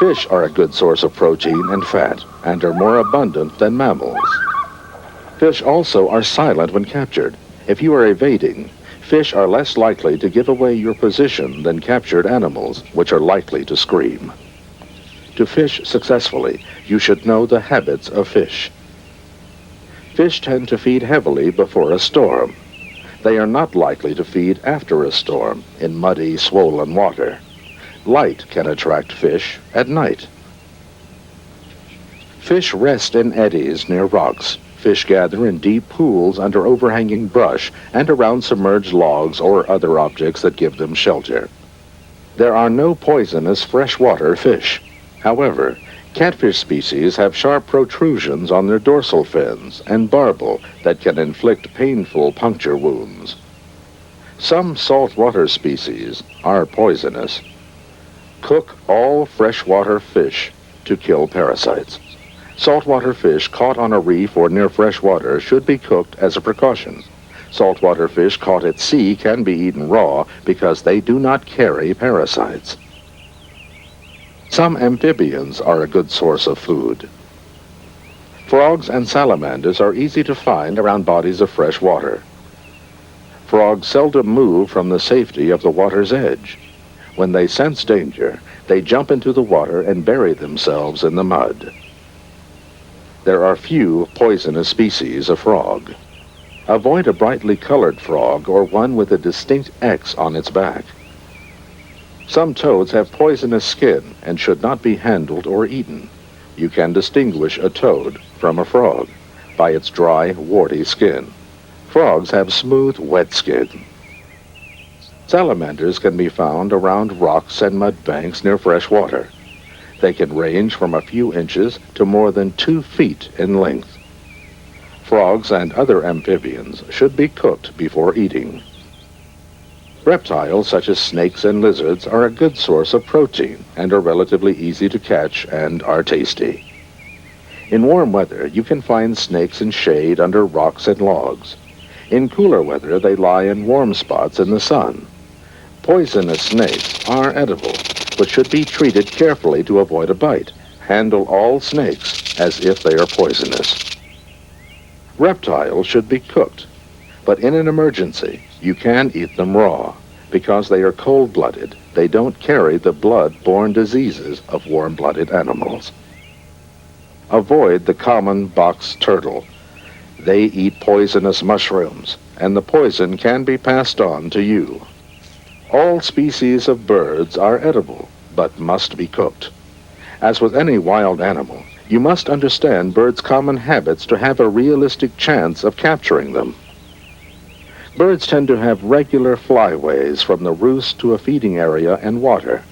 Fish are a good source of protein and fat and are more abundant than mammals. Fish also are silent when captured. If you are evading, fish are less likely to give away your position than captured animals, which are likely to scream. To fish successfully, you should know the habits of fish. Fish tend to feed heavily before a storm. They are not likely to feed after a storm in muddy, swollen water. Light can attract fish at night. Fish rest in eddies near rocks. Fish gather in deep pools under overhanging brush and around submerged logs or other objects that give them shelter. There are no poisonous freshwater fish. However, catfish species have sharp protrusions on their dorsal fins and barbel that can inflict painful puncture wounds. Some saltwater species are poisonous. Cook all freshwater fish to kill parasites. Saltwater fish caught on a reef or near fresh water should be cooked as a precaution. Saltwater fish caught at sea can be eaten raw because they do not carry parasites. Some amphibians are a good source of food. Frogs and salamanders are easy to find around bodies of fresh water. Frogs seldom move from the safety of the water's edge. When they sense danger, they jump into the water and bury themselves in the mud. There are few poisonous species of frog. Avoid a brightly colored frog or one with a distinct X on its back. Some toads have poisonous skin and should not be handled or eaten. You can distinguish a toad from a frog by its dry, warty skin. Frogs have smooth, wet skin. Salamanders can be found around rocks and mud banks near fresh water. They can range from a few inches to more than 2 feet in length. Frogs and other amphibians should be cooked before eating. Reptiles such as snakes and lizards are a good source of protein and are relatively easy to catch and are tasty. In warm weather, you can find snakes in shade under rocks and logs. In cooler weather, they lie in warm spots in the sun. Poisonous snakes are edible, but should be treated carefully to avoid a bite. Handle all snakes as if they are poisonous. Reptiles should be cooked, but in an emergency, you can eat them raw. Because they are cold-blooded, they don't carry the blood-borne diseases of warm-blooded animals. Avoid the common box turtle. They eat poisonous mushrooms, and the poison can be passed on to you. All species of birds are edible, but must be cooked. As with any wild animal, you must understand birds' common habits to have a realistic chance of capturing them. Birds tend to have regular flyways from the roost to a feeding area and water.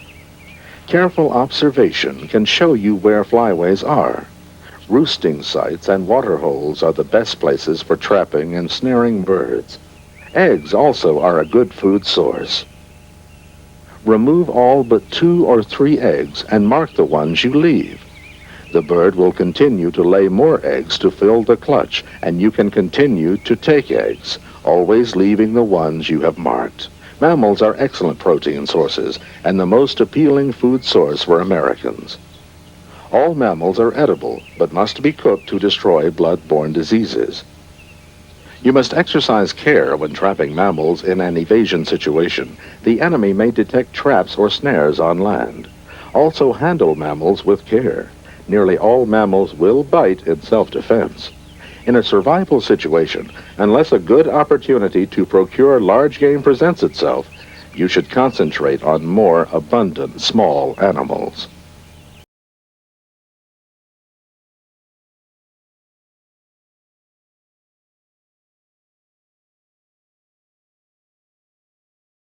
Careful observation can show you where flyways are. Roosting sites and water holes are the best places for trapping and snaring birds. Eggs also are a good food source. Remove all but 2 or 3 eggs and mark the ones you leave. The bird will continue to lay more eggs to fill the clutch, and you can continue to take eggs, always leaving the ones you have marked. Mammals are excellent protein sources and the most appealing food source for Americans. All mammals are edible, but must be cooked to destroy blood-borne diseases. You must exercise care when trapping mammals in an evasion situation. The enemy may detect traps or snares on land. Also handle mammals with care. Nearly all mammals will bite in self-defense. In a survival situation, unless a good opportunity to procure large game presents itself, you should concentrate on more abundant small animals.